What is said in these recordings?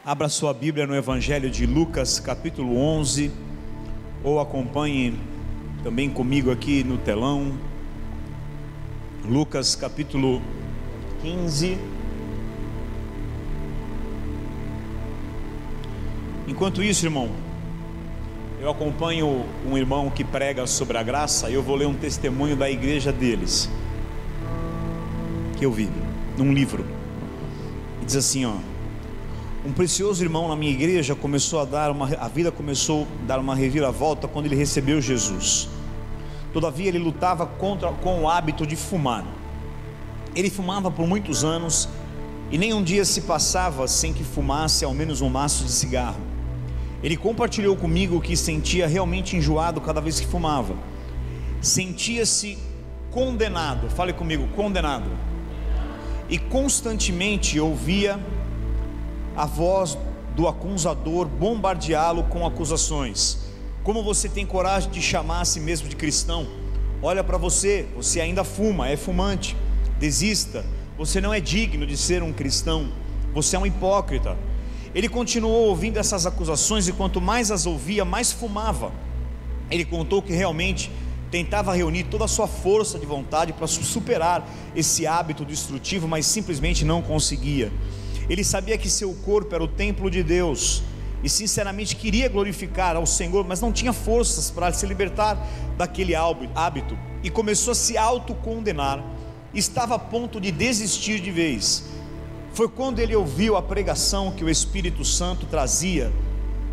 Abra sua Bíblia no Evangelho de Lucas, capítulo 11, ou acompanhe também comigo aqui no telão. Lucas, capítulo 15. Enquanto isso, irmão, eu acompanho um irmão que prega sobre a graça, e eu vou ler um testemunho da igreja deles, que eu vi num livro. E diz assim, ó: um precioso irmão na minha igreja começou a vida começou a dar uma reviravolta quando ele recebeu Jesus. Todavia ele lutava com o hábito de fumar. Ele fumava por muitos anos e nem um dia se passava sem que fumasse ao menos um maço de cigarro. Ele compartilhou comigo que sentia realmente enjoado cada vez que fumava. Sentia-se condenado, fale comigo, condenado. E constantemente ouvia a voz do acusador bombardeá-lo com acusações. Como você tem coragem de chamar a si mesmo de cristão? Olha para você, você ainda fuma, é fumante. Desista, você não é digno de ser um cristão, você é um hipócrita. Ele continuou ouvindo essas acusações, e quanto mais as ouvia, mais fumava. Ele contou que realmente tentava reunir toda a sua força de vontade para superar esse hábito destrutivo, mas simplesmente não conseguia. Ele sabia que seu corpo era o templo de Deus e sinceramente queria glorificar ao Senhor, mas não tinha forças para se libertar daquele hábito, e começou a se autocondenar. Estava a ponto de desistir de vez. Foi quando ele ouviu a pregação que o Espírito Santo trazia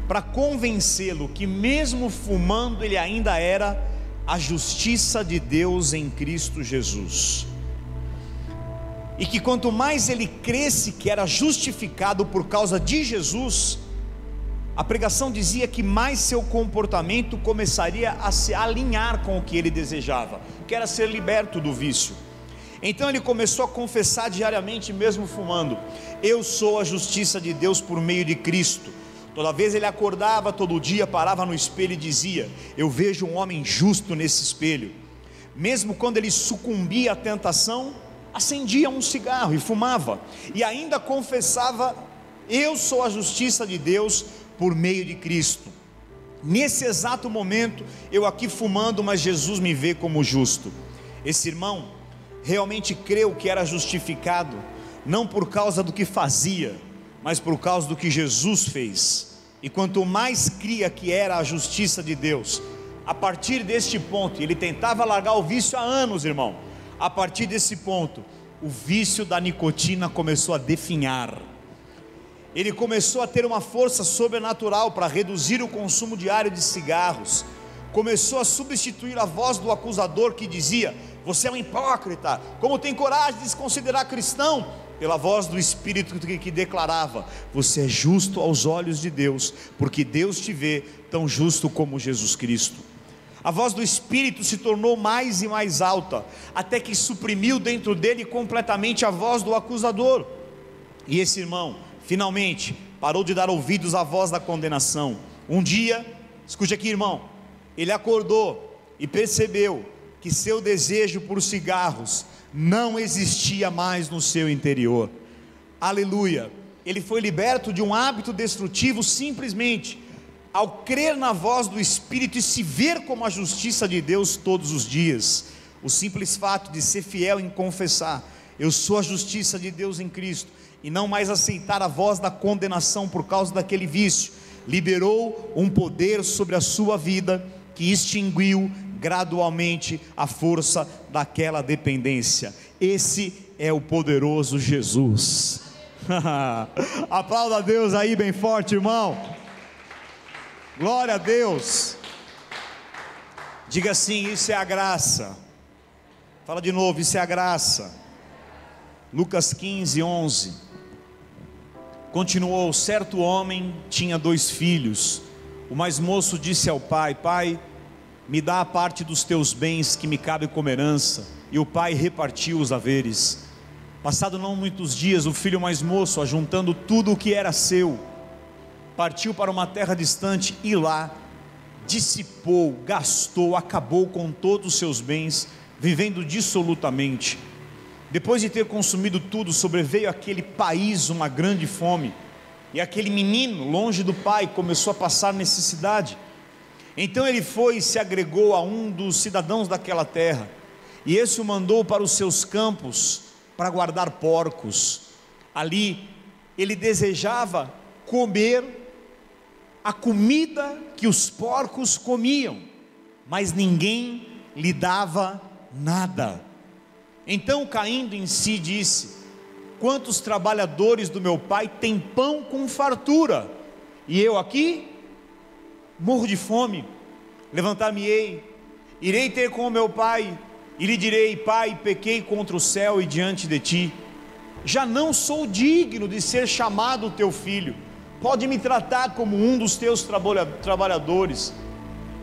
para convencê-lo que mesmo fumando ele ainda era a justiça de Deus em Cristo Jesus, e que quanto mais ele cresce que era justificado por causa de Jesus, a pregação dizia que mais seu comportamento começaria a se alinhar com o que ele desejava, que era ser liberto do vício. Então ele começou a confessar diariamente, mesmo fumando: eu sou a justiça de Deus por meio de Cristo. Toda vez ele acordava, todo dia parava no espelho e dizia: eu vejo um homem justo nesse espelho. Mesmo quando ele sucumbia à tentação, acendia um cigarro e fumava, e ainda confessava: eu sou a justiça de Deus por meio de Cristo. Nesse exato momento, eu aqui fumando, mas Jesus me vê como justo. Esse irmão realmente creu que era justificado, não por causa do que fazia, mas por causa do que Jesus fez. E quanto mais cria que era a justiça de Deus, a partir deste ponto, ele tentava largar o vício há anos, irmão. A partir desse ponto, o vício da nicotina começou a definhar. Ele começou a ter uma força sobrenatural para reduzir o consumo diário de cigarros. Começou a substituir a voz do acusador que dizia: você é um hipócrita, como tem coragem de se considerar cristão? Pela voz do Espírito que declarava: você é justo aos olhos de Deus, porque Deus te vê tão justo como Jesus Cristo. A voz do Espírito se tornou mais e mais alta, até que suprimiu dentro dele completamente a voz do acusador. E esse irmão, finalmente, parou de dar ouvidos à voz da condenação. Um dia, escute aqui, irmão, ele acordou e percebeu que seu desejo por cigarros não existia mais no seu interior. Aleluia! Ele foi liberto de um hábito destrutivo simplesmente ao crer na voz do Espírito e se ver como a justiça de Deus todos os dias. O simples fato de ser fiel em confessar: eu sou a justiça de Deus em Cristo, e não mais aceitar a voz da condenação por causa daquele vício, liberou um poder sobre a sua vida que extinguiu gradualmente a força daquela dependência. Esse é o poderoso Jesus. Aplauda a Deus aí bem forte, irmão. Glória a Deus. Diga assim: isso é a graça. Fala de novo: isso é a graça. Lucas 15, 11. Continuou: certo homem tinha 2 filhos. O mais moço disse ao pai: pai, me dá a parte dos teus bens que me cabe como herança. E o pai repartiu os haveres. Passado não muitos dias, o filho mais moço, ajuntando tudo o que era seu, partiu para uma terra distante, e lá dissipou, gastou, acabou com todos os seus bens, vivendo dissolutamente. Depois de ter consumido tudo, sobreveio àquele país uma grande fome, E aquele menino, longe do pai, começou a passar necessidade. Então ele foi e se agregou a um dos cidadãos daquela terra, e esse o mandou para os seus campos para guardar porcos. Ali ele desejava comer a comida que os porcos comiam, mas ninguém lhe dava nada. Então, caindo em si, disse: quantos trabalhadores do meu pai têm pão com fartura, e eu aqui morro de fome. Levantar-me-ei, irei ter com o meu pai, e lhe direi: pai, pequei contra o céu e diante de ti, já não sou digno de ser chamado teu filho, pode me tratar como um dos teus trabalhadores.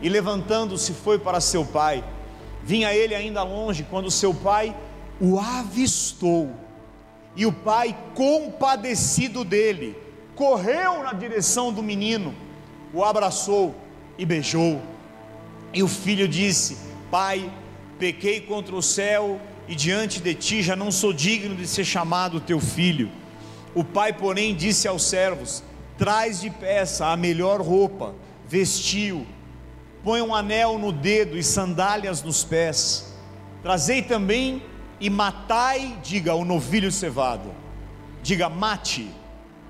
E levantando-se foi para seu pai. Vinha ele ainda longe, quando seu pai o avistou, e o pai, compadecido dele, correu na direção do menino, o abraçou e beijou. E o filho disse: pai, pequei contra o céu e diante de ti, já não sou digno de ser chamado teu filho. O pai, porém, disse aos servos: traz depressa a melhor roupa, vestiu, põe um anel no dedo e sandálias nos pés. Trazei também e matai, diga, o novilho cevado. Diga, mate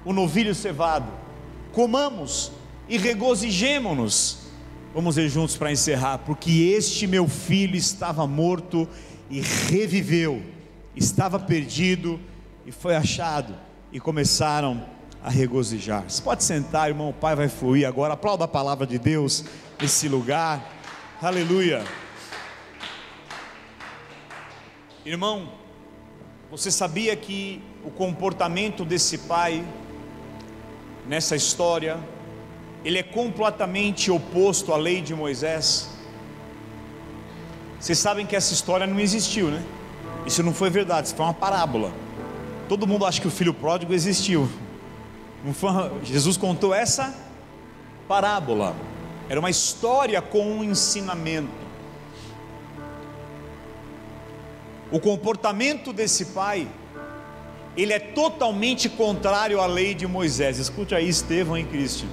o novilho cevado. Comamos e regozijemo-nos. Vamos ver juntos para encerrar. Porque este meu filho estava morto e reviveu, estava perdido e foi achado. E começaram a regozijar. Você pode sentar, irmão, o Pai vai fluir agora. Aplauda a palavra de Deus nesse lugar. Aleluia. Irmão, você sabia que o comportamento desse pai nessa história, ele é completamente oposto à lei de Moisés? Vocês sabem que essa história não existiu, né? Isso não foi verdade, isso foi uma parábola. Todo mundo acha que o filho pródigo existiu. Não foi Jesus contou essa parábola. Era uma história com um ensinamento. O comportamento desse pai, ele é totalmente contrário à lei de Moisés. Escute aí, Estevão e Cristo.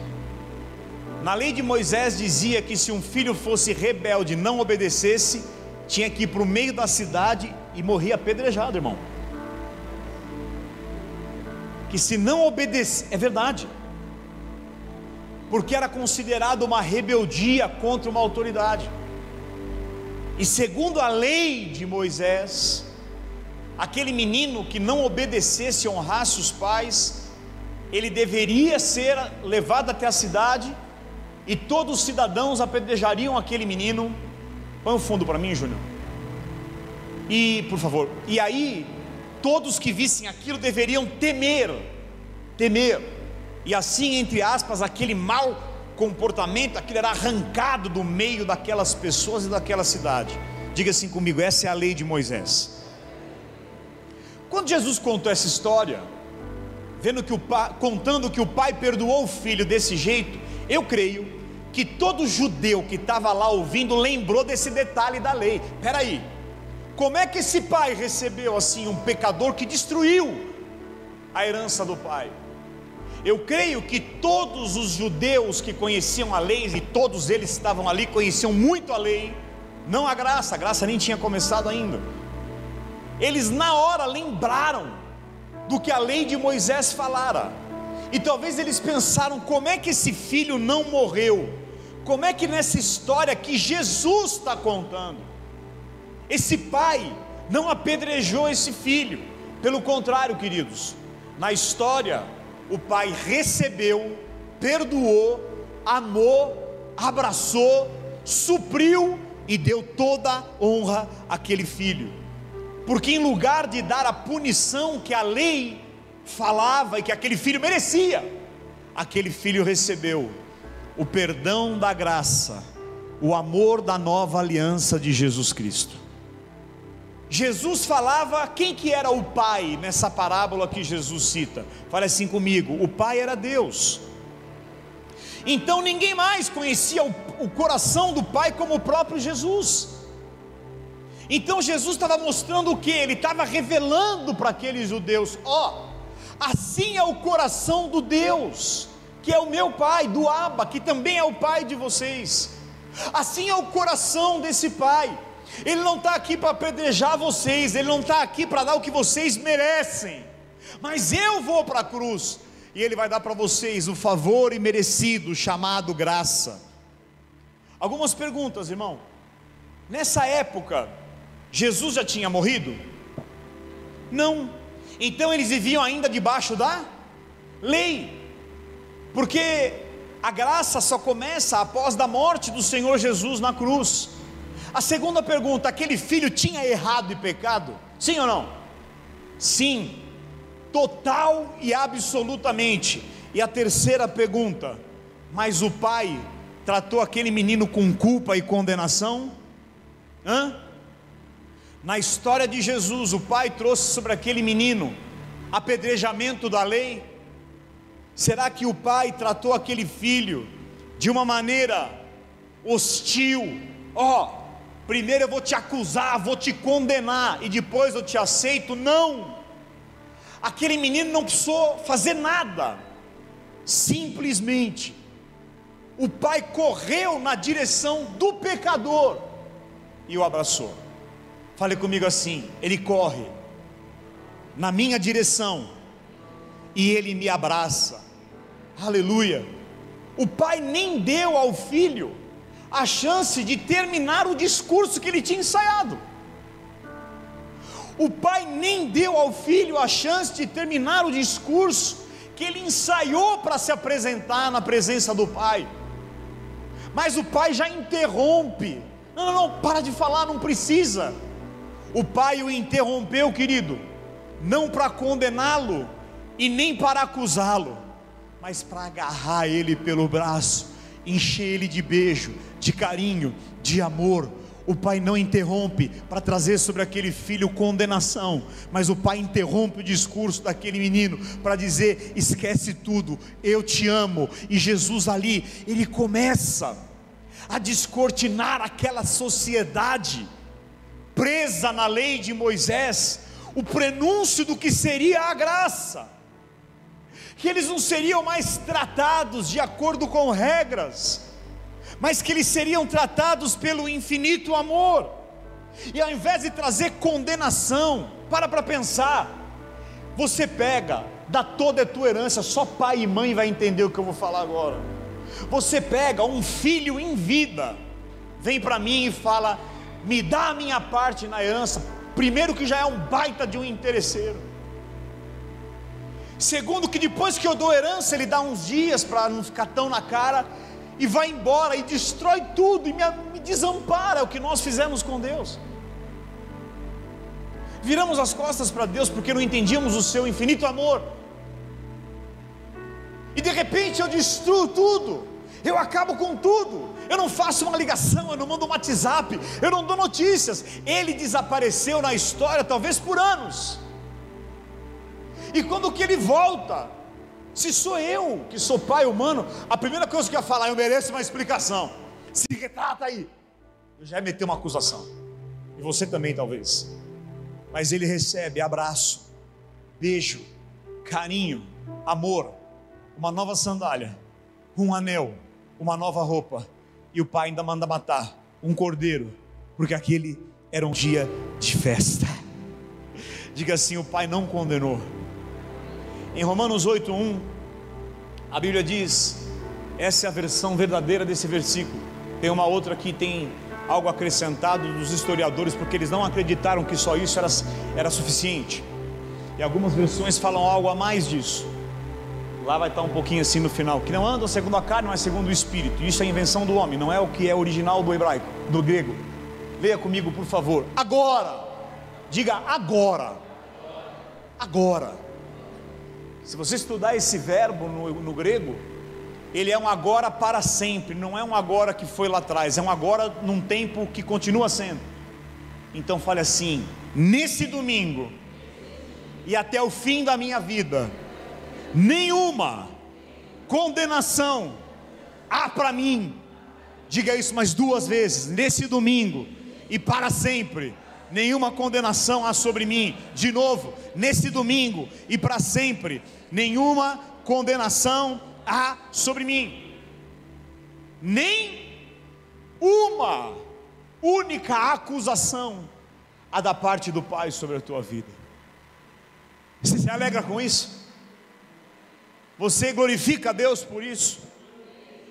Na lei de Moisés dizia que se um filho fosse rebelde, não obedecesse, tinha que ir para o meio da cidade e morria apedrejado, irmão. Que se não obedecesse, é verdade, porque era considerado uma rebeldia contra uma autoridade. E segundo a lei de Moisés, aquele menino que não obedecesse e honrasse os pais, ele deveria ser levado até a cidade, e todos os cidadãos apedrejariam aquele menino. Põe o fundo para mim, Júnior. E, por favor, e aí, todos que vissem aquilo deveriam temer, e assim, entre aspas, aquele mau comportamento, aquilo era arrancado do meio daquelas pessoas e daquela cidade. Diga assim comigo: essa é a lei de Moisés. Quando Jesus contou essa história, contando que o pai perdoou o filho desse jeito, eu creio que todo judeu que estava lá ouvindo lembrou desse detalhe da lei. Espera aí, como é que esse pai recebeu assim um pecador que destruiu a herança do pai? Eu creio que todos os judeus que conheciam a lei, e todos eles estavam ali, conheciam muito a lei, não a graça nem tinha começado ainda. Eles na hora lembraram do que a lei de Moisés falara, e talvez eles pensaram: como é que esse filho não morreu? Como é que nessa história que Jesus está contando, esse pai não apedrejou esse filho? Pelo contrário, queridos, na história, o pai recebeu, perdoou, amou, abraçou, supriu e deu toda honra àquele filho. Porque em lugar de dar a punição que a lei falava e que aquele filho merecia, aquele filho recebeu o perdão da graça, o amor da nova aliança de Jesus Cristo. Jesus falava, quem que era o pai nessa parábola que Jesus cita? Fale assim comigo: o pai era Deus. Então ninguém mais conhecia o coração do pai como o próprio Jesus. Então Jesus estava mostrando o que? Ele estava revelando para aqueles judeus: Assim é o coração do Deus, que é o meu Pai, do Abba, que também é o Pai de vocês. Assim é o coração desse Pai. Ele não está aqui para apedrejar vocês, Ele não está aqui para dar o que vocês merecem, mas eu vou para a cruz, e Ele vai dar para vocês o favor imerecido, chamado graça. Algumas perguntas, irmão. Nessa época, Jesus já tinha morrido? Não. Então eles viviam ainda debaixo da lei, porque a graça só começa após a morte do Senhor Jesus na cruz. A segunda pergunta: aquele filho tinha errado e pecado? Sim ou não? Sim, total e absolutamente. E a terceira pergunta: mas o pai tratou aquele menino com culpa e condenação? Na história de Jesus, o pai trouxe sobre aquele menino apedrejamento da lei? Será que o pai tratou aquele filho de uma maneira hostil? Primeiro eu vou te acusar, vou te condenar, e depois eu te aceito? Não. Aquele menino não precisou fazer nada, simplesmente o pai correu na direção do pecador e o abraçou. Fale comigo assim: ele corre na minha direção e ele me abraça. Aleluia. O pai nem deu ao filho a chance de terminar o discurso que ele tinha ensaiado. O pai nem deu ao filho a chance de terminar o discurso que ele ensaiou para se apresentar na presença do pai. Mas o pai já interrompe. Não, para de falar, não precisa. O pai o interrompeu, querido, não para condená-lo e nem para acusá-lo, mas para agarrar ele pelo braço, encher ele de beijo, de carinho, de amor. O pai não interrompe para trazer sobre aquele filho condenação, mas o pai interrompe o discurso daquele menino para dizer: esquece tudo, eu te amo. E Jesus ali, ele começa a descortinar aquela sociedade presa na lei de Moisés, o prenúncio do que seria a graça, que eles não seriam mais tratados de acordo com regras, mas que eles seriam tratados pelo infinito amor. E ao invés de trazer condenação, para pensar, você pega, dá toda a tua herança, só pai e mãe vai entender o que eu vou falar agora. Você pega um filho em vida, vem para mim e fala: me dá a minha parte na herança. Primeiro, que já é um baita de um interesseiro. Segundo, que depois que eu dou herança, ele dá uns dias para não ficar tão na cara, e vai embora e destrói tudo e me desampara. É o que nós fizemos com Deus. Viramos as costas para Deus porque não entendíamos o seu infinito amor, e de repente eu destruo tudo, eu acabo com tudo, eu não faço uma ligação, eu não mando um WhatsApp, eu não dou notícias. Ele desapareceu na história talvez por anos, e quando que ele volta, se sou eu que sou pai humano, a primeira coisa que eu ia falar: eu mereço uma explicação, se retrata aí. Eu já ia meter uma acusação, e você também talvez. Mas ele recebe abraço, beijo, carinho, amor, uma nova sandália, um anel, uma nova roupa, e o pai ainda manda matar um cordeiro, porque aquele era um dia de festa. Diga assim: o pai não condenou. Em Romanos 8:1, a Bíblia diz, essa é a versão verdadeira desse versículo. Tem uma outra que tem algo acrescentado dos historiadores, porque eles não acreditaram que só isso era suficiente, e algumas versões falam algo a mais disso. Lá vai estar um pouquinho assim no final: que não andam segundo a carne, mas segundo o Espírito. Isso é invenção do homem, não é o que é original do hebraico, do grego. Leia comigo, por favor. Agora, diga agora. Agora. Se você estudar esse verbo no grego, ele é um agora para sempre, não é um agora que foi lá atrás, é um agora num tempo que continua sendo. Então fale assim: nesse domingo e até o fim da minha vida, nenhuma condenação há para mim. Diga isso mais 2 vezes: nesse domingo e para sempre, nenhuma condenação há sobre mim. De novo, nesse domingo e para sempre, nenhuma condenação há sobre mim. Nem uma única acusação há da parte do Pai sobre a tua vida. Você se alegra com isso? Você glorifica a Deus por isso?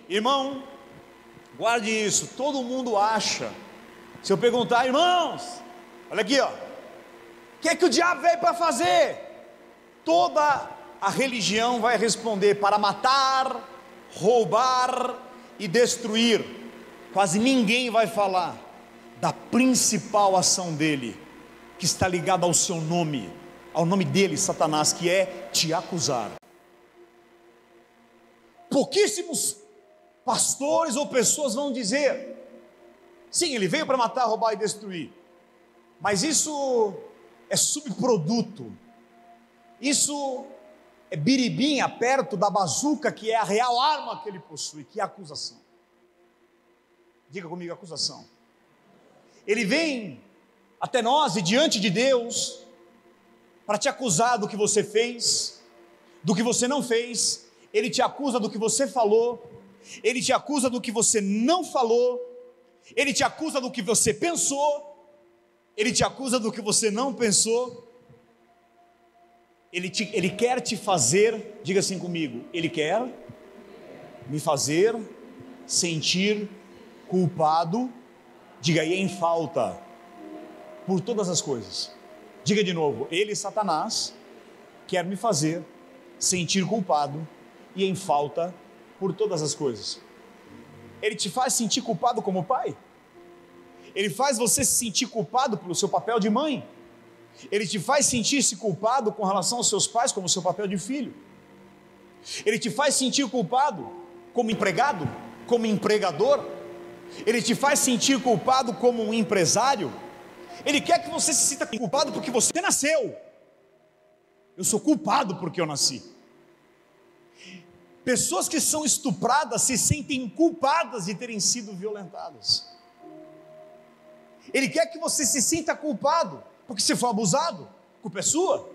Irmão, guarde isso. Todo mundo acha, se eu perguntar, irmãos, olha aqui, ó, o que é que o diabo veio para fazer? Toda a religião vai responder: para matar, roubar e destruir. Quase ninguém vai falar da principal ação dele, que está ligada ao seu nome, ao nome dele, Satanás, que é te acusar. Pouquíssimos pastores ou pessoas vão dizer: sim, ele veio para matar, roubar e destruir, mas isso é subproduto, isso é biribinha perto da bazuca, que é a real arma que ele possui, que é a acusação. Diga comigo: acusação. Ele vem até nós e diante de Deus para te acusar do que você fez, do que você não fez. Ele te acusa do que você falou, ele te acusa do que você não falou, ele te acusa do que você pensou, ele te acusa do que você não pensou. Ele quer te fazer, diga assim comigo, ele quer me fazer sentir culpado, diga aí, em falta, por todas as coisas. Diga de novo: ele, Satanás, quer me fazer sentir culpado e em falta por todas as coisas. Ele te faz sentir culpado como pai, ele faz você se sentir culpado pelo seu papel de mãe, ele te faz sentir-se culpado com relação aos seus pais, como seu papel de filho, ele te faz sentir culpado como empregado, como empregador, ele te faz sentir culpado como um empresário. Ele quer que você se sinta culpado porque você nasceu. Eu sou culpado porque eu nasci. Pessoas que são estupradas se sentem culpadas de terem sido violentadas. Ele quer que você se sinta culpado porque você foi abusado, culpa é sua.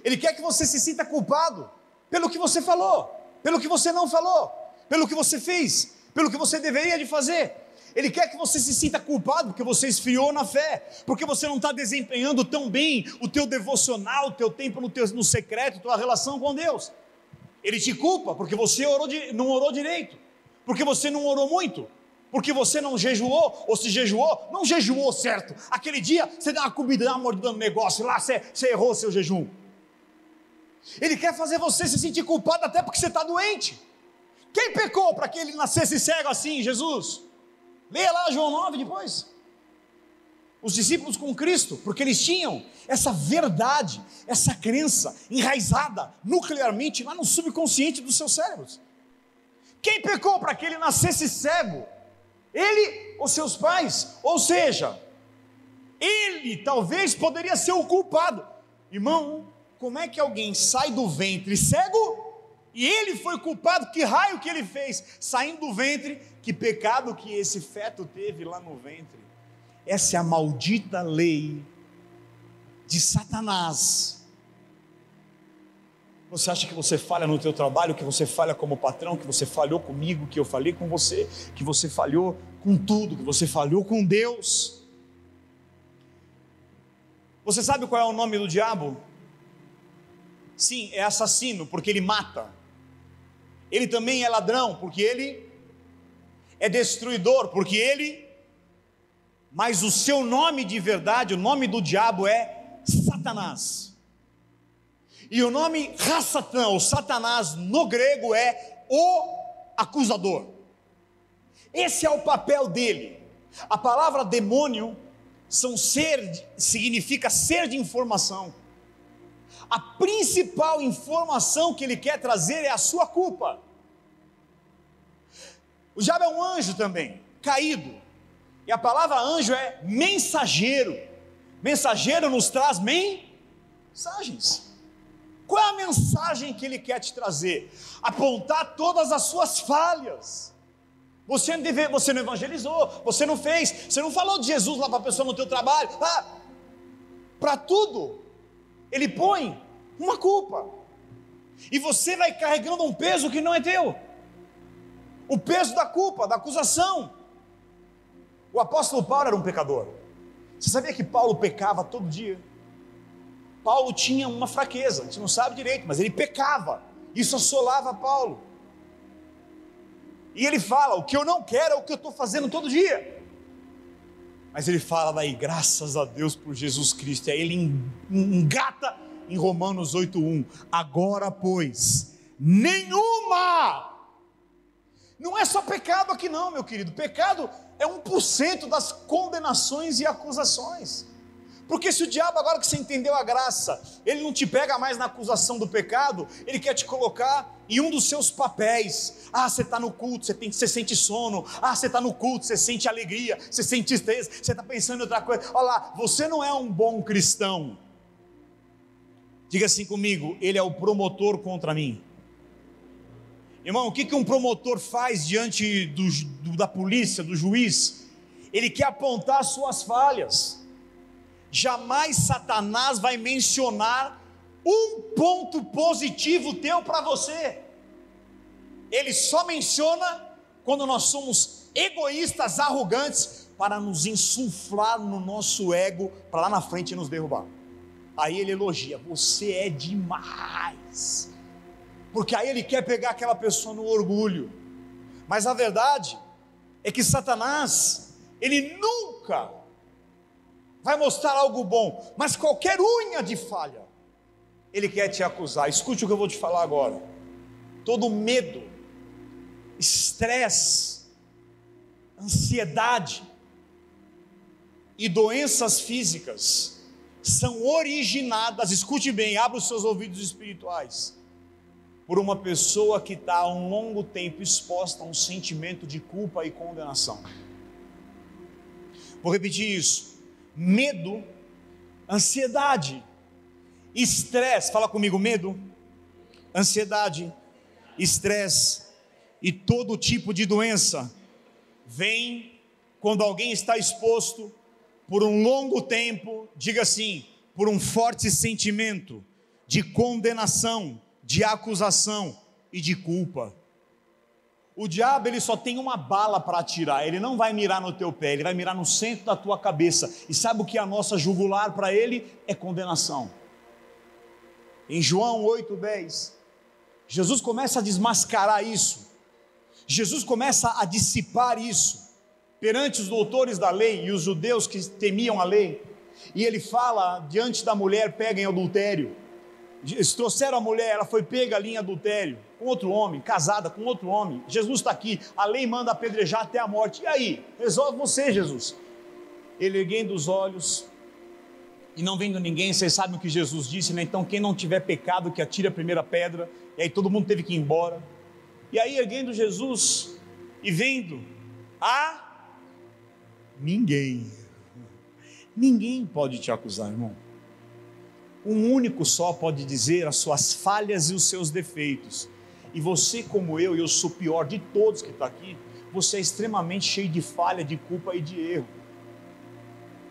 Ele quer que você se sinta culpado pelo que você falou, pelo que você não falou, pelo que você fez, pelo que você deveria de fazer. Ele quer que você se sinta culpado porque você esfriou na fé, porque você não está desempenhando tão bem o teu devocional, o teu tempo no secreto, tua relação com Deus. Ele te culpa porque você não orou direito, porque você não orou muito, porque você não jejuou, ou se jejuou, não jejuou certo. Aquele dia você dá uma comida, dá uma mordida no negócio, lá você errou seu jejum. Ele quer fazer você se sentir culpado até porque você está doente. Quem pecou para que ele nascesse cego assim, Jesus? Leia lá João 9 depois. Os discípulos com Cristo, porque eles tinham essa verdade, essa crença enraizada nuclearmente lá no subconsciente dos seus cérebros. Quem pecou para que ele nascesse cego? Ele ou seus pais? Ou seja, ele talvez poderia ser o culpado. Irmão, como é que alguém sai do ventre cego e ele foi culpado? Que raio que ele fez saindo do ventre? Que pecado que esse feto teve lá no ventre? Essa é a maldita lei de Satanás. Você acha que você falha no teu trabalho, que você falha como patrão, que você falhou comigo, que eu falei com você, que você falhou com tudo, que você falhou com Deus? Você sabe qual é o nome do diabo? Sim, é assassino, porque ele mata. Ele também é ladrão, porque ele é destruidor, porque ele... Mas o seu nome de verdade, o nome do diabo é Satanás. E o nome Hassatan, ou Satanás no grego, é o acusador. Esse é o papel dele. A palavra demônio significa ser de informação. A principal informação que ele quer trazer é a sua culpa. O diabo é um anjo também, caído. E a palavra anjo é mensageiro. Mensageiro nos traz mensagens. Qual é a mensagem que ele quer te trazer? Apontar todas as suas falhas, Você não evangelizou, você não fez, você não falou de Jesus lá para a pessoa no teu trabalho. Para tudo, Ele põe uma culpa. E você vai carregando um peso que não é teu. O peso da culpa, da acusação. O apóstolo Paulo era um pecador. Você sabia que Paulo pecava todo dia? Paulo tinha uma fraqueza, a gente não sabe direito, mas ele pecava. Isso assolava Paulo. E ele fala, o que eu não quero é o que eu estou fazendo todo dia. Mas ele fala daí, graças a Deus por Jesus Cristo. E aí ele engata em Romanos 8:1. Agora, pois, nenhuma. Não é só pecado aqui não, meu querido. Pecado é 1% das condenações e acusações. Porque se o diabo, agora que você entendeu a graça, ele não te pega mais na acusação do pecado, ele quer te colocar em um dos seus papéis. Você está no culto, você sente sono. Você está no culto, você sente alegria, você sente tristeza, você está pensando em outra coisa. Olha lá, você não é um bom cristão. Diga assim comigo, ele é o promotor contra mim. Irmão, o que um promotor faz diante da polícia, do juiz? Ele quer apontar as suas falhas. Jamais Satanás vai mencionar um ponto positivo teu para você. Ele só menciona quando nós somos egoístas, arrogantes, para nos insuflar no nosso ego, para lá na frente nos derrubar. Aí ele elogia, você é demais. Porque aí ele quer pegar aquela pessoa no orgulho. Mas a verdade é que Satanás, ele nunca vai mostrar algo bom, mas qualquer unha de falha, ele quer te acusar. Escute o que eu vou te falar agora. Todo medo, estresse, ansiedade e doenças físicas são originadas, escute bem, abra os seus ouvidos espirituais, por uma pessoa que está há um longo tempo exposta a um sentimento de culpa e condenação. Vou repetir isso. Medo, ansiedade, estresse, fala comigo, medo, ansiedade, estresse e todo tipo de doença vem quando alguém está exposto por um longo tempo, diga assim, por um forte sentimento de condenação, de acusação e de culpa. O diabo, ele só tem uma bala para atirar, ele não vai mirar no teu pé, ele vai mirar no centro da tua cabeça. E sabe o que é a nossa jugular para ele? É condenação. Em João 8:10, Jesus começa a desmascarar isso, Jesus começa a dissipar isso, perante os doutores da lei e os judeus que temiam a lei, e ele fala diante da mulher pega em adultério. Eles trouxeram a mulher, ela foi pega ali em adultério, com outro homem, casada com outro homem. Jesus está aqui, a lei manda apedrejar até a morte. E aí? Resolve você, Jesus. Ele erguendo os olhos e não vendo ninguém, vocês sabem o que Jesus disse, né? Então quem não tiver pecado, que atire a primeira pedra. E aí todo mundo teve que ir embora. E aí erguendo Jesus e vendo ninguém pode te acusar, irmão. Um único só pode dizer as suas falhas e os seus defeitos. E você como eu sou o pior de todos que está aqui, você é extremamente cheio de falha, de culpa e de erro.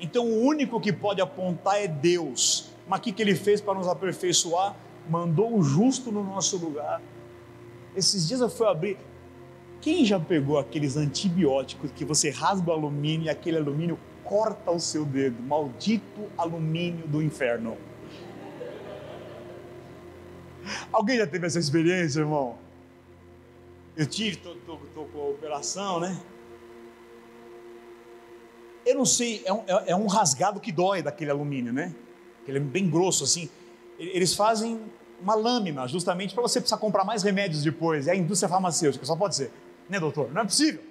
Então o único que pode apontar é Deus. Mas o que ele fez para nos aperfeiçoar? Mandou o justo no nosso lugar. Esses dias eu fui abrir. Quem já pegou aqueles antibióticos que você rasga o alumínio e aquele alumínio corta o seu dedo? Maldito alumínio do inferno. Alguém já teve essa experiência, irmão? Eu tive, tô com a operação, né? Eu não sei, é um rasgado que dói daquele alumínio, né? Ele é bem grosso assim. Eles fazem uma lâmina justamente para você precisar comprar mais remédios depois. É a indústria farmacêutica, só pode ser, né, doutor? Não é possível.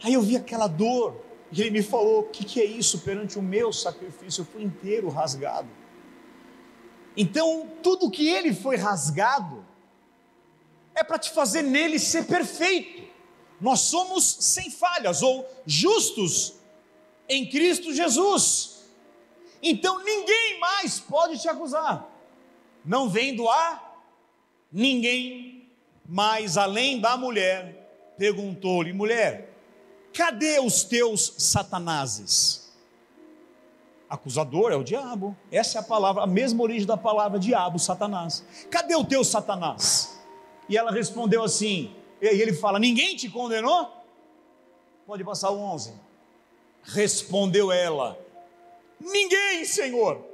Aí eu vi aquela dor e ele me falou: o que é isso perante o meu sacrifício? Eu fui inteiro rasgado. Então tudo que ele foi rasgado é para te fazer nele ser perfeito. Nós somos sem falhas ou justos em Cristo Jesus. Então ninguém mais pode te acusar, não vendo a ninguém mais além da mulher perguntou-lhe: mulher, cadê os teus satanases? Acusador é o diabo. Essa é a palavra, a mesma origem da palavra diabo, Satanás. Cadê o teu Satanás? E ela respondeu assim, e ele fala: ninguém te condenou? Pode passar o 11. Respondeu ela: ninguém, Senhor.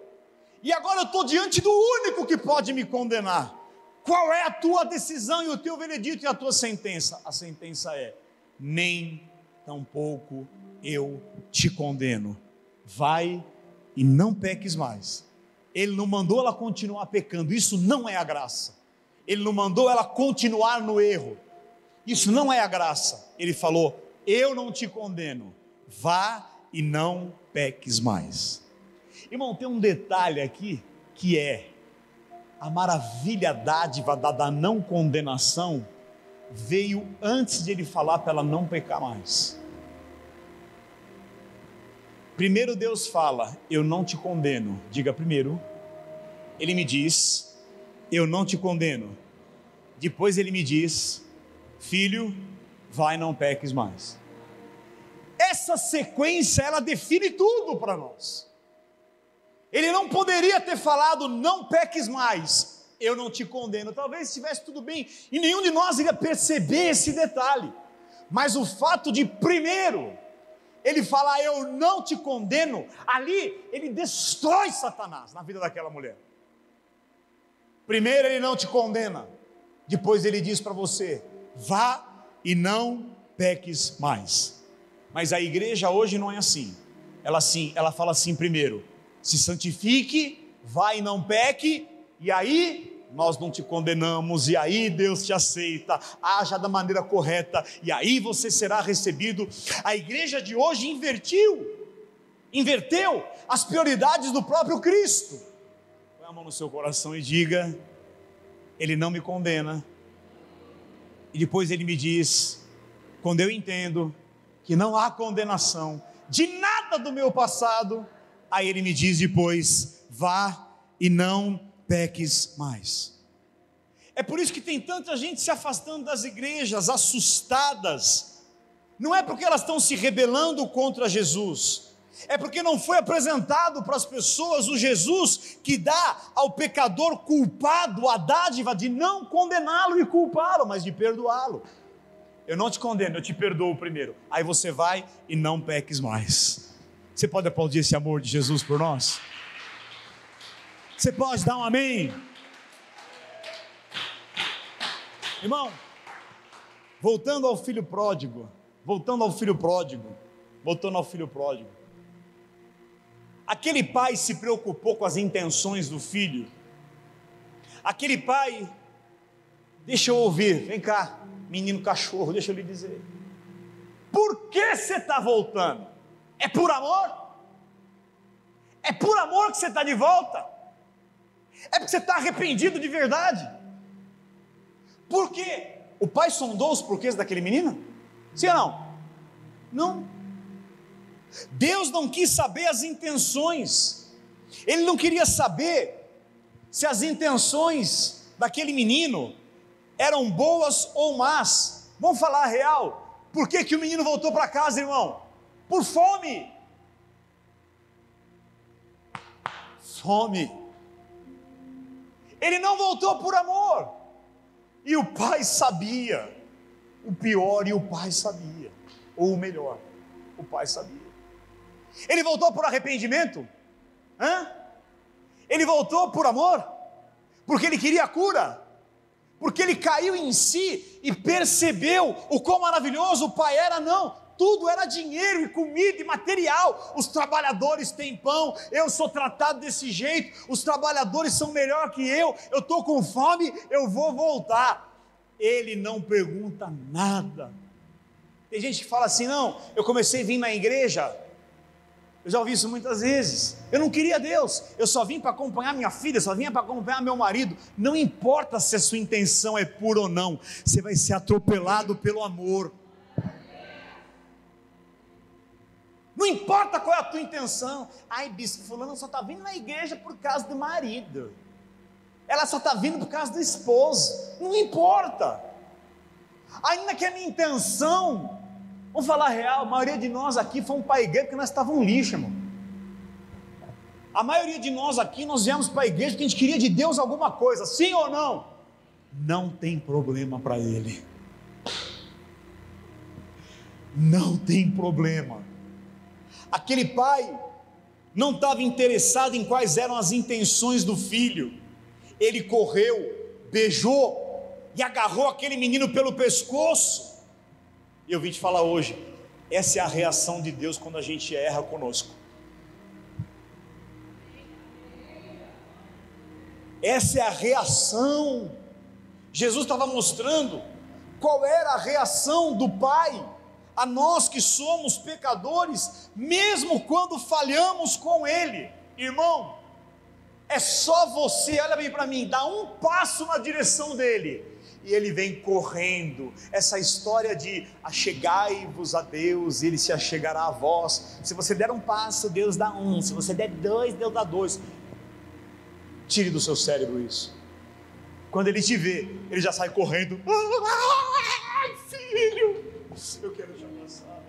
E agora eu estou diante do único que pode me condenar. Qual é a tua decisão e o teu veredito e a tua sentença? A sentença é: nem tampouco eu te condeno. Vai e não peques mais. Ele não mandou ela continuar pecando, isso não é a graça. Ele não mandou ela continuar no erro, isso não é a graça. Ele falou: eu não te condeno, vá e não peques mais. Irmão, tem um detalhe aqui, que é a maravilha dádiva da não condenação, veio antes de ele falar para ela não pecar mais. Primeiro Deus fala: eu não te condeno. Diga primeiro. Ele me diz: eu não te condeno. Depois ele me diz: filho, vai e não peques mais. Essa sequência, ela define tudo para nós. Ele não poderia ter falado: não peques mais, eu não te condeno. Talvez estivesse tudo bem e nenhum de nós iria perceber esse detalhe. Mas o fato de primeiro ele falar: eu não te condeno, ali ele destrói Satanás na vida daquela mulher. Primeiro ele não te condena, depois ele diz para você: vá e não peques mais. Mas a igreja hoje não é assim. Ela fala assim: primeiro, se santifique, vá e não peque, e aí nós não te condenamos, e aí Deus te aceita, haja da maneira correta, e aí você será recebido. A igreja de hoje inverteu as prioridades do próprio Cristo. Põe a mão no seu coração e diga: ele não me condena. E depois ele me diz, quando eu entendo que não há condenação de nada do meu passado, aí ele me diz depois: vá e não peques mais. É por isso que tem tanta gente se afastando das igrejas, assustadas. Não é porque elas estão se rebelando contra Jesus, é porque não foi apresentado para as pessoas o Jesus que dá ao pecador culpado a dádiva de não condená-lo e culpá-lo, mas de perdoá-lo. Eu não te condeno, eu te perdoo primeiro, aí você vai e não peques mais. Você pode aplaudir esse amor de Jesus por nós? Você pode dar um amém? Irmão, voltando ao filho pródigo, aquele pai se preocupou com as intenções do filho. Aquele pai, deixa eu ouvir, vem cá, menino cachorro, deixa eu lhe dizer, por que você está voltando? É por amor? É por amor que você está de volta? É porque você está arrependido de verdade? Por quê? O pai sondou os porquês daquele menino? Sim ou não? Não. Deus não quis saber as intenções. Ele não queria saber se as intenções daquele menino eram boas ou más. Vamos falar a real. Por que o menino voltou para casa, irmão? Por fome. Fome. Ele não voltou por amor. E o pai sabia o pior, e o pai sabia, ou o melhor, o pai sabia. Ele voltou por arrependimento? Ele voltou por amor? Porque ele queria a cura? Porque ele caiu em si e percebeu o quão maravilhoso o pai era? Não. Tudo era dinheiro e comida e material. Os trabalhadores têm pão, eu sou tratado desse jeito, os trabalhadores são melhor que eu estou com fome, eu vou voltar. Ele não pergunta nada. Tem gente que fala assim: não, eu comecei a vir na igreja, eu já ouvi isso muitas vezes, eu não queria Deus, eu só vim para acompanhar minha filha, só vim para acompanhar meu marido. Não importa se a sua intenção é pura ou não, você vai ser atropelado pelo amor. Não importa qual é a tua intenção. Ai, bispo, fulano só está vindo na igreja por causa do marido, ela só está vindo por causa do esposo. Não importa. Ainda que a minha intenção, vamos falar real, a maioria de nós aqui fomos para a igreja porque nós estávamos um lixo, irmão. A maioria de nós aqui, nós viemos para a igreja porque a gente queria de Deus alguma coisa, sim ou não? Não tem problema para Ele. Não tem problema. Aquele pai não estava interessado em quais eram as intenções do filho. Ele correu, beijou e agarrou aquele menino pelo pescoço. E eu vim te falar hoje, essa é a reação de Deus quando a gente erra conosco. Essa é a reação. Jesus estava mostrando qual era a reação do Pai a nós que somos pecadores, mesmo quando falhamos com Ele. Irmão, é só você, olha bem para mim, dá um passo na direção dEle, e Ele vem correndo. Essa história de achegai-vos a Deus, e Ele se achegará a vós. Se você der um passo, Deus dá um. Se você der dois, Deus dá dois. Tire do seu cérebro isso. Quando Ele te vê, Ele já sai correndo. Ai, filho, eu quero te abraçar,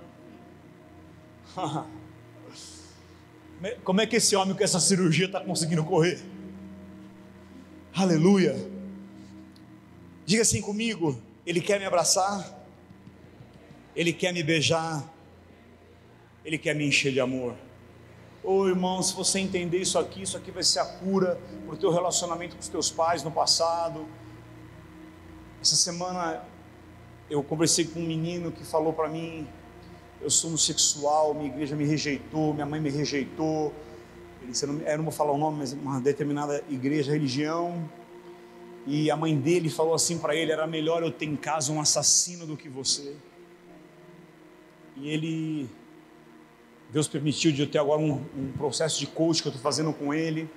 meu filho. Como é que esse homem com essa cirurgia está conseguindo correr? Aleluia. Diga assim comigo: Ele quer me abraçar, Ele quer me beijar, Ele quer me encher de amor. Ô irmão, se você entender isso aqui vai ser a cura para o teu relacionamento com os teus pais no passado. Essa semana eu conversei com um menino que falou para mim: eu sou homossexual, minha igreja me rejeitou, minha mãe me rejeitou. Eu não vou falar o nome, mas uma determinada igreja, religião. E a mãe dele falou assim para ele: era melhor eu ter em casa um assassino do que você. E Deus permitiu de eu ter agora um processo de coach que eu estou fazendo com ele.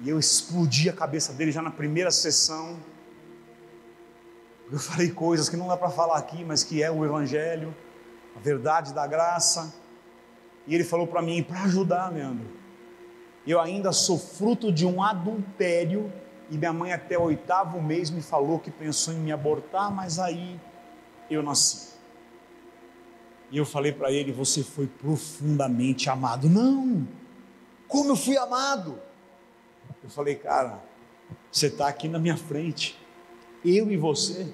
E eu explodi a cabeça dele já na primeira sessão. Eu falei coisas que não dá para falar aqui, mas que é o Evangelho, a verdade da graça. E ele falou para mim: para ajudar, Leandro, eu ainda sou fruto de um adultério, e minha mãe até o 8º mês me falou que pensou em me abortar, mas aí eu nasci. E eu falei para ele: você foi profundamente amado. Não, como eu fui amado? Eu falei: cara, você está aqui na minha frente, eu e você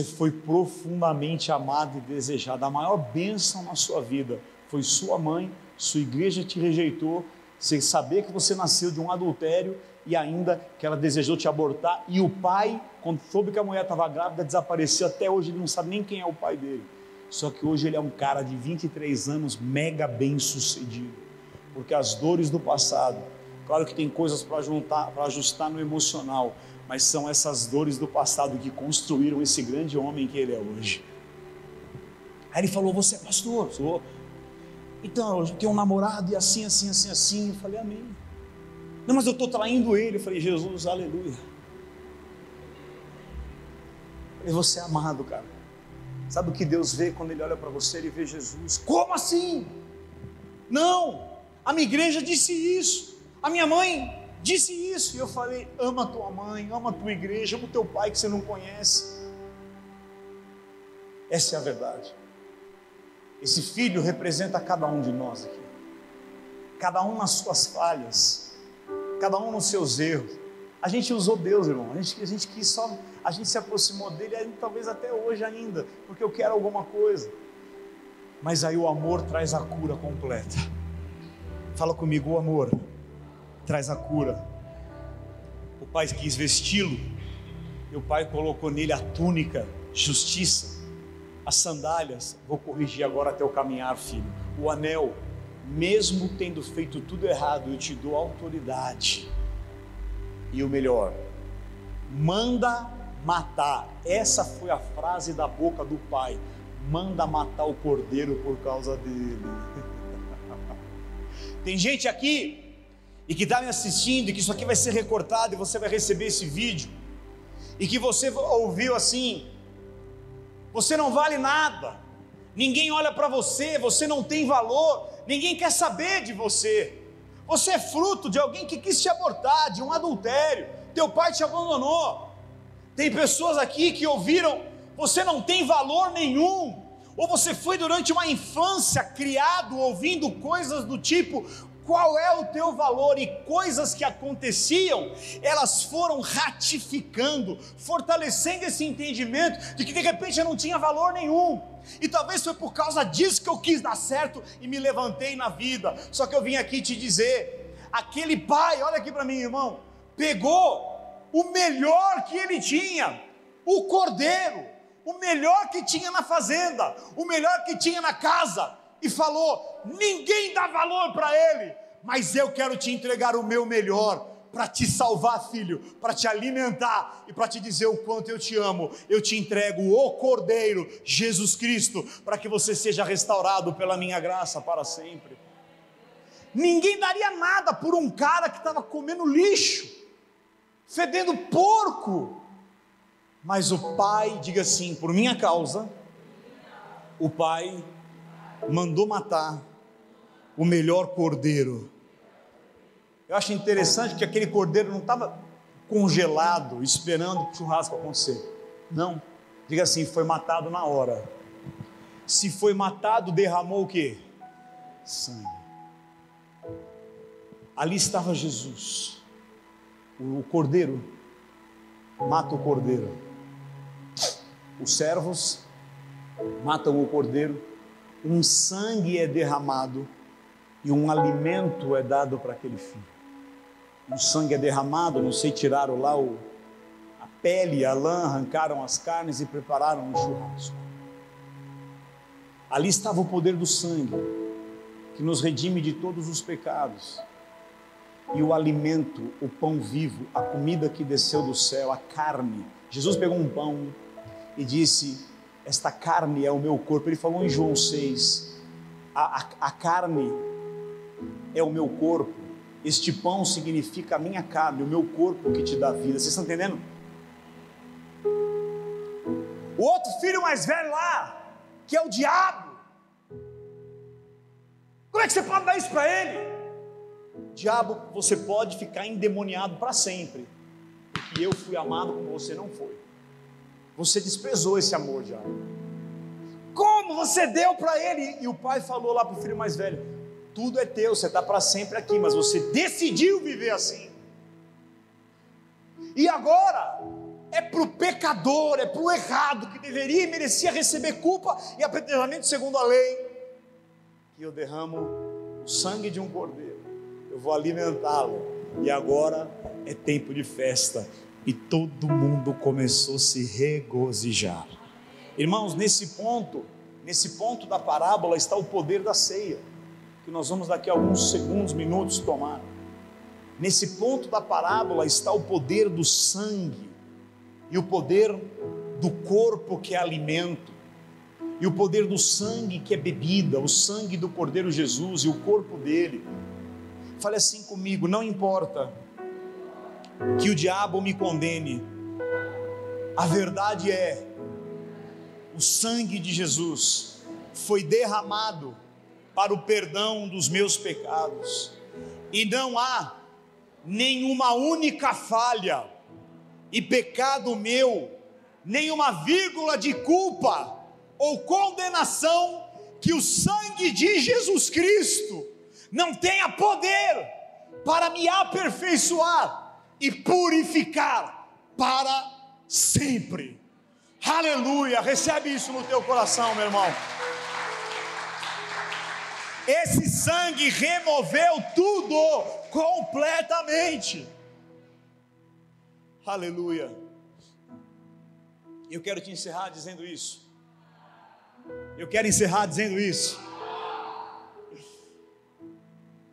foi profundamente amado e desejado. A maior bênção na sua vida foi sua mãe, sua igreja te rejeitou, você saber que você nasceu de um adultério e ainda que ela desejou te abortar, e o pai, quando soube que a mulher estava grávida, desapareceu. Até hoje ele não sabe nem quem é o pai dele. Só que hoje ele é um cara de 23 anos, mega bem sucedido, porque as dores do passado, claro que tem coisas para ajustar no emocional, mas são essas dores do passado que construíram esse grande homem que ele é hoje. Aí ele falou: você é pastor? Sou. Então, eu tenho um namorado e assim. Eu falei: amém. Não, mas eu estou traindo ele. Eu falei: Jesus, aleluia. Eu falei: você é amado, cara. Sabe o que Deus vê quando Ele olha para você? Ele vê Jesus. Como assim? Não, a minha igreja disse isso, a minha mãe disse isso. E eu falei: ama a tua mãe, ama a tua igreja, ama o teu pai que você não conhece. Essa é a verdade. Esse filho representa cada um de nós aqui, cada um nas suas falhas, cada um nos seus erros. A gente usou Deus, irmão, a gente quis só, a gente se aproximou dele, talvez até hoje ainda, porque eu quero alguma coisa. Mas aí o amor traz a cura completa. Fala comigo: o amor traz a cura. O pai quis vesti-lo, e o pai colocou nele a túnica, justiça, as sandálias. Vou corrigir agora até o caminhar, filho. O anel, mesmo tendo feito tudo errado, eu te dou autoridade. E o melhor, manda matar. Essa foi a frase da boca do pai: manda matar o cordeiro por causa dele. Tem gente aqui e que está me assistindo, e que isso aqui vai ser recortado, e você vai receber esse vídeo, e que você ouviu assim: você não vale nada, ninguém olha para você, você não tem valor, ninguém quer saber de você. Você é fruto de alguém que quis te abortar, de um adultério. Teu pai te abandonou, Tem pessoas aqui que ouviram: você não tem valor nenhum, ou você foi durante uma infância criado ouvindo coisas do tipo: qual é o teu valor? E coisas que aconteciam, elas foram ratificando, fortalecendo esse entendimento de que de repente eu não tinha valor nenhum. E talvez foi por causa disso que eu quis dar certo e me levantei na vida. Só que eu vim aqui te dizer: aquele pai, olha aqui para mim, irmão, pegou o melhor que ele tinha, o cordeiro, o melhor que tinha na fazenda, o melhor que tinha na casa, e falou: ninguém dá valor para ele, mas eu quero te entregar o meu melhor, para te salvar, filho, para te alimentar e para te dizer o quanto eu te amo. Eu te entrego o Cordeiro, Jesus Cristo, para que você seja restaurado pela minha graça para sempre. Ninguém daria nada por um cara que estava comendo lixo, fedendo porco, mas o pai, diga assim, por minha causa, o pai mandou matar o melhor cordeiro. Eu acho interessante que aquele cordeiro não estava congelado, esperando o churrasco acontecer. Não, diga assim, foi matado na hora. Se foi matado, derramou o quê? Sangue. Ali estava Jesus, o cordeiro, mata o cordeiro. Os servos matam o cordeiro, um sangue é derramado e um alimento é dado para aquele filho. O sangue é derramado, não sei, tiraram lá a pele, a lã, arrancaram as carnes e prepararam um churrasco. Ali estava o poder do sangue, que nos redime de todos os pecados. E o alimento, o pão vivo, a comida que desceu do céu, a carne. Jesus pegou um pão e disse: esta carne é o meu corpo. Ele falou em João 6, a carne é o meu corpo, este pão significa a minha carne, o meu corpo que te dá vida. Vocês estão entendendo? O outro filho mais velho lá, que é o diabo, como é que você pode dar isso para ele? Diabo, você pode ficar endemoniado para sempre, porque eu fui amado como você não foi. Você desprezou esse amor, diabo. Como você deu para ele? E o pai falou lá para o filho mais velho: tudo é teu, você está para sempre aqui, mas você decidiu viver assim. E agora é para o pecador, é para o errado, que deveria e merecia receber culpa e apedrejamento segundo a lei, que eu derramo o sangue de um cordeiro, eu vou alimentá-lo, e agora é tempo de festa. E todo mundo começou a se regozijar. Irmãos, nesse ponto da parábola está o poder da ceia, que nós vamos daqui a alguns segundos, minutos tomar. Nesse ponto da parábola está o poder do sangue, e o poder do corpo que é alimento, e o poder do sangue que é bebida, o sangue do Cordeiro Jesus e o corpo dele. Fale assim comigo: não importa que o diabo me condene, a verdade é, o sangue de Jesus foi derramado para o perdão dos meus pecados, e não há nenhuma única falha e pecado meu, nenhuma vírgula de culpa ou condenação que o sangue de Jesus Cristo não tenha poder para me aperfeiçoar e purificar para sempre. Aleluia, recebe isso no teu coração, meu irmão. Esse sangue removeu tudo completamente. Aleluia. Eu quero te encerrar dizendo isso.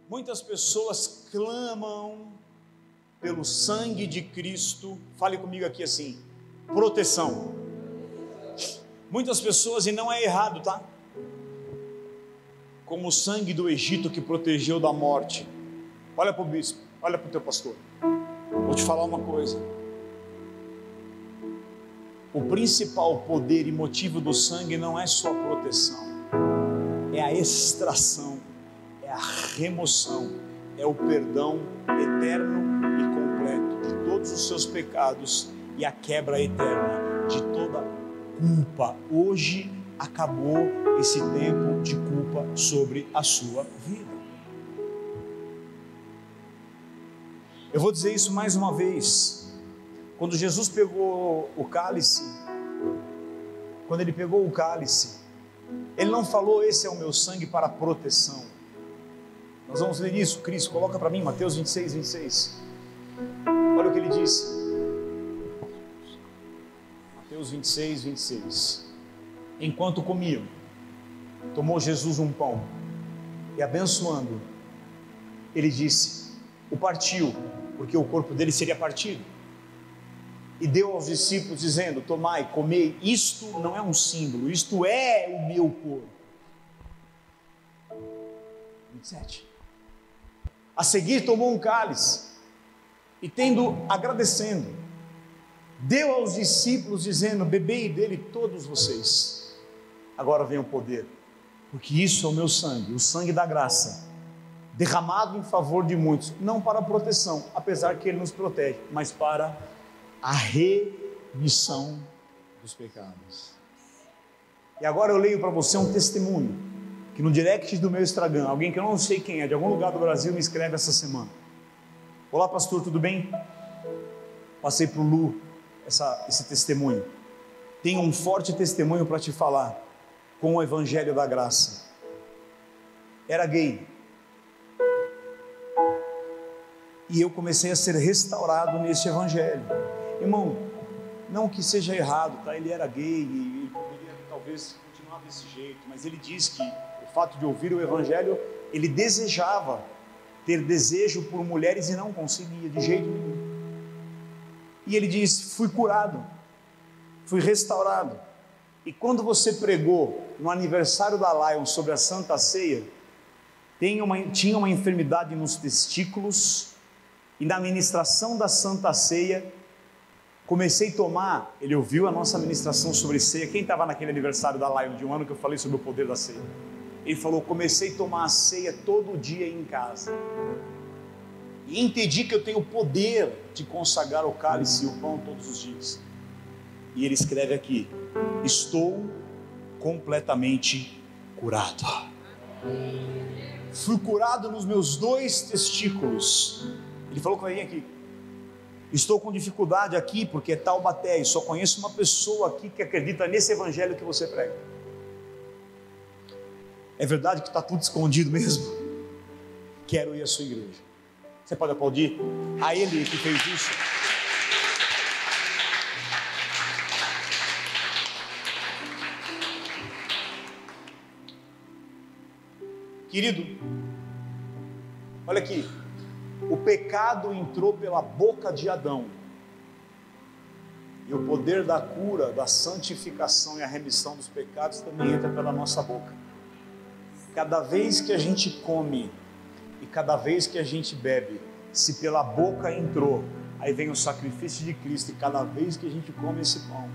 Muitas pessoas clamam pelo sangue de Cristo. Fale comigo aqui assim: proteção. Muitas pessoas, e não é errado, tá? Como o sangue do Egito que protegeu da morte. Olha para o bispo, olha para o teu pastor. Vou te falar uma coisa: o principal poder e motivo do sangue não é só a proteção, é a extração, é a remoção, é o perdão eterno e completo de todos os seus pecados e a quebra eterna de toda culpa. Hoje acabou esse tempo de culpa sobre a sua vida. Eu vou dizer isso mais uma vez. Quando Jesus pegou o cálice, ele não falou: esse é o meu sangue para proteção. Nós vamos ler isso. Cris, coloca para mim Mateus 26, 26. Olha o que ele disse. Mateus 26, 26. Enquanto comiam, tomou Jesus um pão e, abençoando, ele disse: o partiu, porque o corpo dele seria partido, e deu aos discípulos dizendo: tomai, comei, isto não é um símbolo, isto é o meu corpo. 27. A seguir tomou um cálice e, agradecendo, deu aos discípulos dizendo: bebei dele todos vocês, agora vem o poder, porque isso é o meu sangue, o sangue da graça, derramado em favor de muitos, não para proteção, apesar que ele nos protege, mas para a remissão dos pecados. E agora eu leio para você um testemunho, que no direct do meu Instagram, alguém que eu não sei quem é, de algum lugar do Brasil, me escreve essa semana: olá pastor, tudo bem? Passei para o Lu esse testemunho. Tenho um forte testemunho para te falar, com o evangelho da graça. Era gay, e eu comecei a ser restaurado nesse evangelho. Irmão, não que seja errado, tá? Ele era gay e ele poderia talvez continuar desse jeito, mas ele diz que o fato de ouvir o evangelho, ele desejava ter desejo por mulheres e não conseguia de jeito nenhum. E ele diz: fui curado, fui restaurado. E quando você pregou no aniversário da Lion sobre a Santa Ceia, tinha uma enfermidade nos testículos, e na ministração da Santa Ceia, comecei a tomar. Ele ouviu a nossa ministração sobre ceia. Quem estava naquele aniversário da Lion de um ano que eu falei sobre o poder da ceia? Ele falou: comecei a tomar a ceia todo dia em casa, e entendi que eu tenho o poder de consagrar o cálice e o pão todos os dias. E ele escreve aqui: estou completamente curado. Fui curado nos meus 2 testículos. Ele falou que vai vir aqui: estou com dificuldade aqui porque é Taubaté, e só conheço uma pessoa aqui que acredita nesse evangelho que você prega. É verdade que está tudo escondido mesmo? Quero ir à sua igreja. Você pode aplaudir a ele que fez isso? Querido, olha aqui. O pecado entrou pela boca de Adão, e o poder da cura, da santificação e a remissão dos pecados também entra pela nossa boca. Cada vez que a gente come e cada vez que a gente bebe, se pela boca entrou, aí vem o sacrifício de Cristo. E cada vez que a gente come esse pão,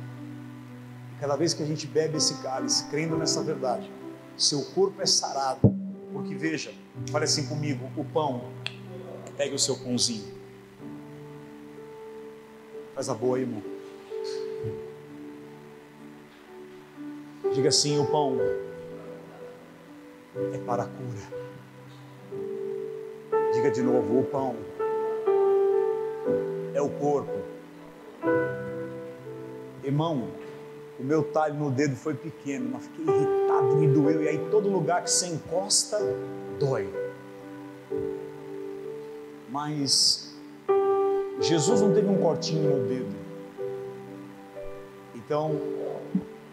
cada vez que a gente bebe esse cálice, crendo nessa verdade, seu corpo é sarado. Porque veja, fale assim comigo: o pão, pegue o seu pãozinho, faz a boa aí, irmão. Diga assim: o pão é para a cura. Diga de novo: o pão é o corpo. Irmão, o meu talho no dedo foi pequeno, mas fiquei irritado, me doeu, e aí todo lugar que você encosta, dói. Mas Jesus não teve um cortinho no dedo. Então,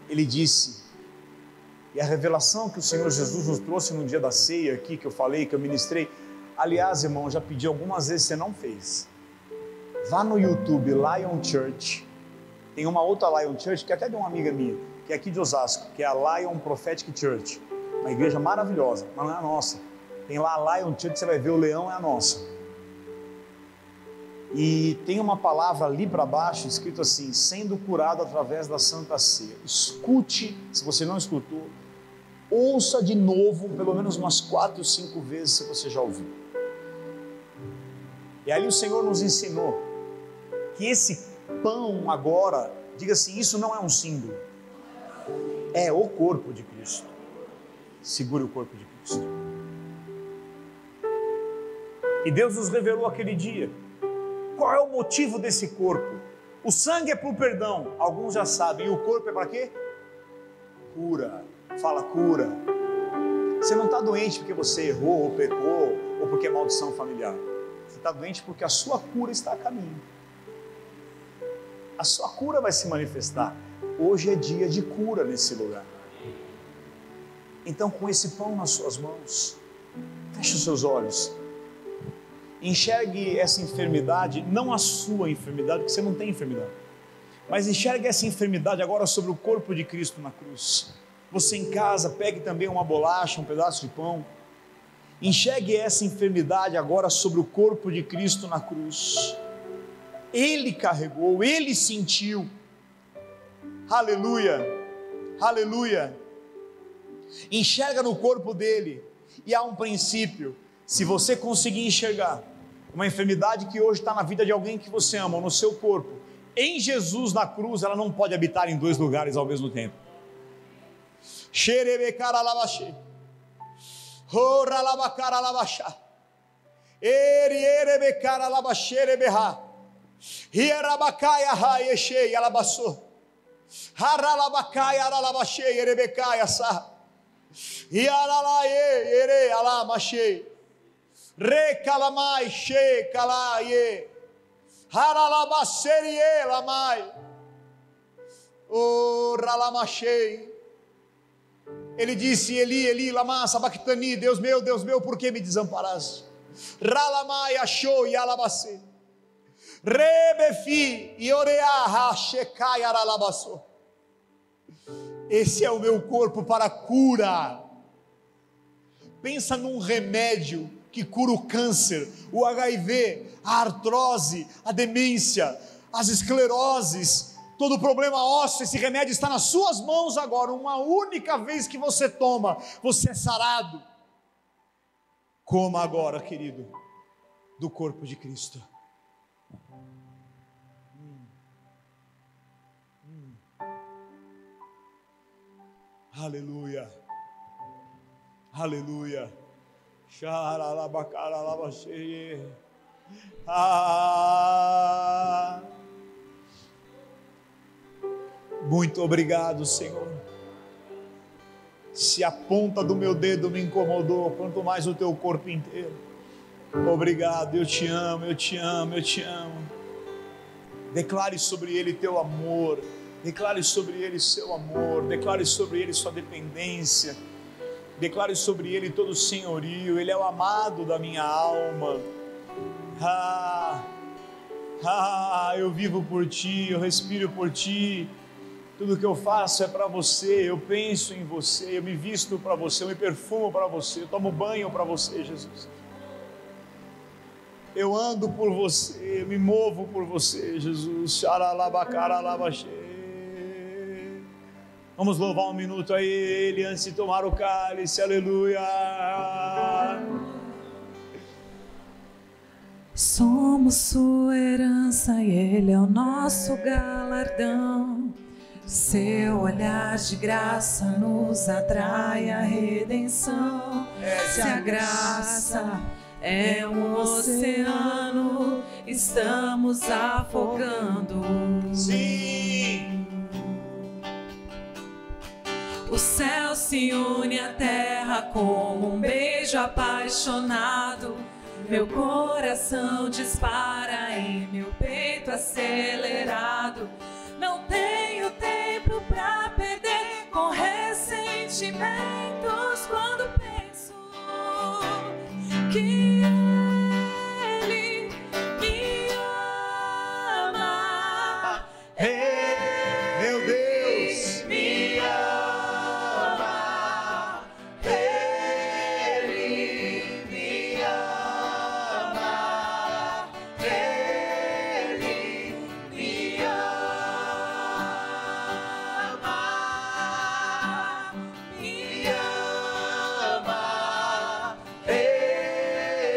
ele disse, e a revelação que o Senhor Jesus nos trouxe no dia da ceia aqui, que eu falei, que eu ministrei, aliás, irmão, já pedi algumas vezes, você não fez. Vá no YouTube, Lion Church. Tem uma outra Lion Church, que é até de uma amiga minha, que é aqui de Osasco, que é a Lion Prophetic Church. Uma igreja maravilhosa, mas não é a nossa. Tem lá a Lion Church, você vai ver, o leão é a nossa. E tem uma palavra ali para baixo, escrito assim: sendo curado através da Santa Ceia. Escute, se você não escutou, ouça de novo, pelo menos umas 4 ou 5 vezes, se você já ouviu. E aí o Senhor nos ensinou que esse pão agora, diga assim, isso não é um símbolo, é o corpo de Cristo. Segure o corpo de Cristo. E Deus nos revelou aquele dia, qual é o motivo desse corpo? O sangue é para o perdão, alguns já sabem, e o corpo é para quê? Cura, fala cura. Você não está doente porque você errou ou pecou, ou porque é maldição familiar. Você está doente porque a sua cura está a caminho. A sua cura vai se manifestar. Hoje é dia de cura nesse lugar. Então, com esse pão nas suas mãos, feche os seus olhos. Enxergue essa enfermidade, não a sua enfermidade, porque você não tem enfermidade, mas enxergue essa enfermidade agora sobre o corpo de Cristo na cruz. Você em casa, pegue também uma bolacha, um pedaço de pão. Enxergue essa enfermidade agora sobre o corpo de Cristo na cruz. Ele carregou, Ele sentiu. Aleluia, aleluia. Enxerga no corpo dele. E há um princípio, se você conseguir enxergar uma enfermidade que hoje está na vida de alguém que você ama, ou no seu corpo, em Jesus na cruz, ela não pode habitar em dois lugares ao mesmo tempo. Xerebecaralabaxê, oralabacaralabaxá, erierebecaralabaxereberá, hierabacaia raechei alabaçô, haralabacaia aralabaxei erebecaia sa, hiaralaê ere alamachei, recalamai che calaie, haralabacerie lamai, oralamachei. Ele disse, Eli, Eli, lama sabachthani, Deus meu, por que me desamparaste? Ralamai achou e alabacê. Rebefi e oreá checai aralabaçô. Esse é o meu corpo para cura. Pensa num remédio que cura o câncer, o HIV, a artrose, a demência, as escleroses, todo problema ósseo. Esse remédio está nas suas mãos agora. Uma única vez que você toma, você é sarado. Coma agora, querido, do corpo de Cristo. Aleluia, aleluia. Muito obrigado, Senhor. Se a ponta do meu dedo me incomodou, quanto mais o teu corpo inteiro. Obrigado, eu te amo, eu te amo, eu te amo. Declare sobre ele teu amor, declare sobre ele seu amor, declare sobre ele sua dependência, declare sobre ele todo o senhorio. Ele é o amado da minha alma. Eu vivo por ti, eu respiro por ti. Tudo que eu faço é para você, eu penso em você, eu me visto para você, eu me perfumo para você, eu tomo banho para você, Jesus. Eu ando por você, eu me movo por você, Jesus. Vamos louvar um minuto a Ele antes de tomar o cálice, aleluia. Somos sua herança e Ele é o nosso galardão. Seu olhar de graça nos atrai à redenção. Se a graça é um oceano, estamos afogando. Sim. O céu se une à terra como um beijo apaixonado. Meu coração dispara em meu peito acelerado. Não tenho tempo pra perder com ressentimentos quando penso que Ele me ama. Meu Deus, me ama. Ele me ama. Ele me ama. Me ama. Ele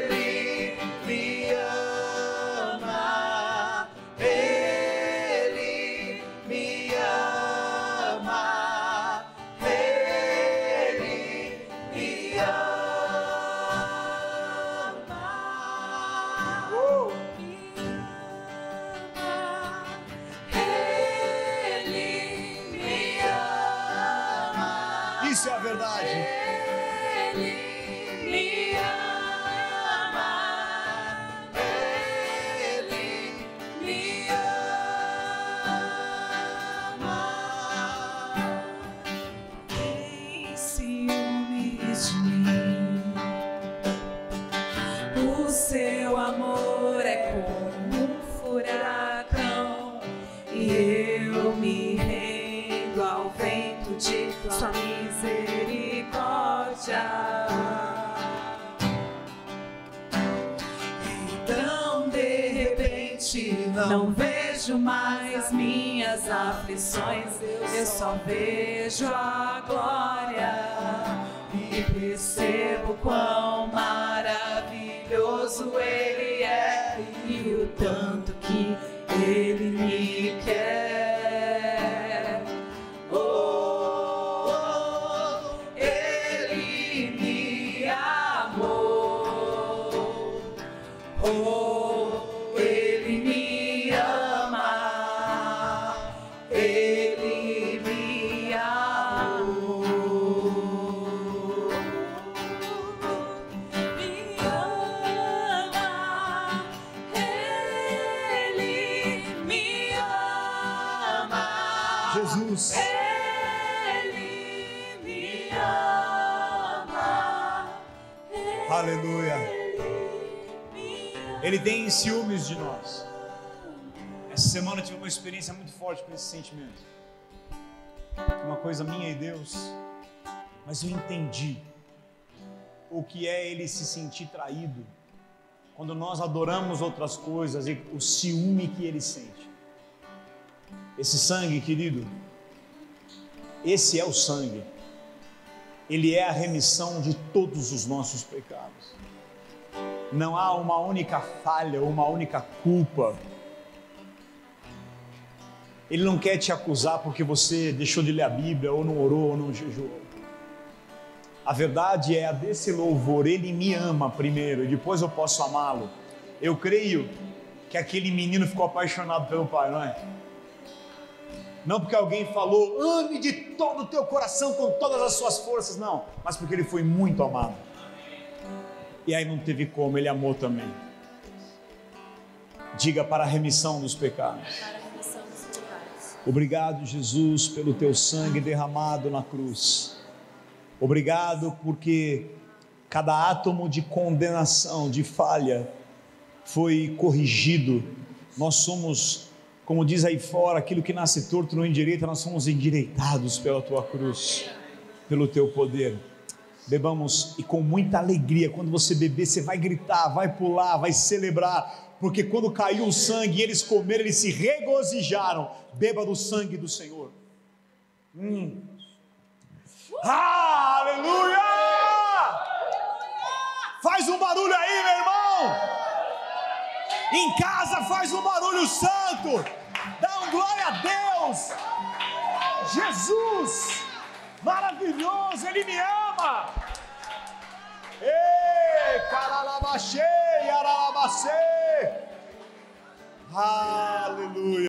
Isso é a verdade. Ele me ama. Ele me ama. Tem ciúmes de mim. O seu amor é como um furacão e eu me rendo ao vento de sua misericórdia. Então de repente não vejo mais minhas aflições, eu só vejo a glória e percebo quão maravilhoso Ele é e o tanto que Ele me quer. Oh, Ele me amou. Oh, Ele me ama. Ele me amou. Me ama. Ele me ama. Jesus. Ele me ama. Aleluia. Me Ele tem ciúmes de nós. Essa semana eu tive uma experiência muito forte com esse sentimento. Uma coisa minha e Deus. Mas eu entendi o que é Ele se sentir traído quando nós adoramos outras coisas e o ciúme que Ele sente. Esse sangue, querido, esse é o sangue. Ele é a remissão de todos os nossos pecados. Não há uma única falha, uma única culpa. Ele não quer te acusar porque você deixou de ler a Bíblia, ou não orou, ou não jejuou. A verdade é a desse louvor. Ele me ama primeiro e depois eu posso amá-lo. Eu creio que aquele menino ficou apaixonado pelo pai, não é? Não porque alguém falou, ame de todo o teu coração, com todas as suas forças, não. Mas porque ele foi muito amado. E aí não teve como, ele amou também. Diga: para a remissão dos pecados. Obrigado, Jesus, pelo teu sangue derramado na cruz. Obrigado porque cada átomo de condenação, de falha, foi corrigido. Nós somos, como diz aí fora, aquilo que nasce torto não endireita, nós somos endireitados pela tua cruz, pelo teu poder. Bebamos e com muita alegria. Quando você beber, você vai gritar, vai pular, vai celebrar, porque quando caiu o sangue e eles comeram, eles se regozijaram. Beba do sangue do Senhor. Aleluia! Faz um barulho aí, meu irmão. Em casa faz um barulho santo. Dá um glória a Deus. Jesus, maravilhoso, Ele me ama. Ei, caralabachei, aralabacei. Aleluia.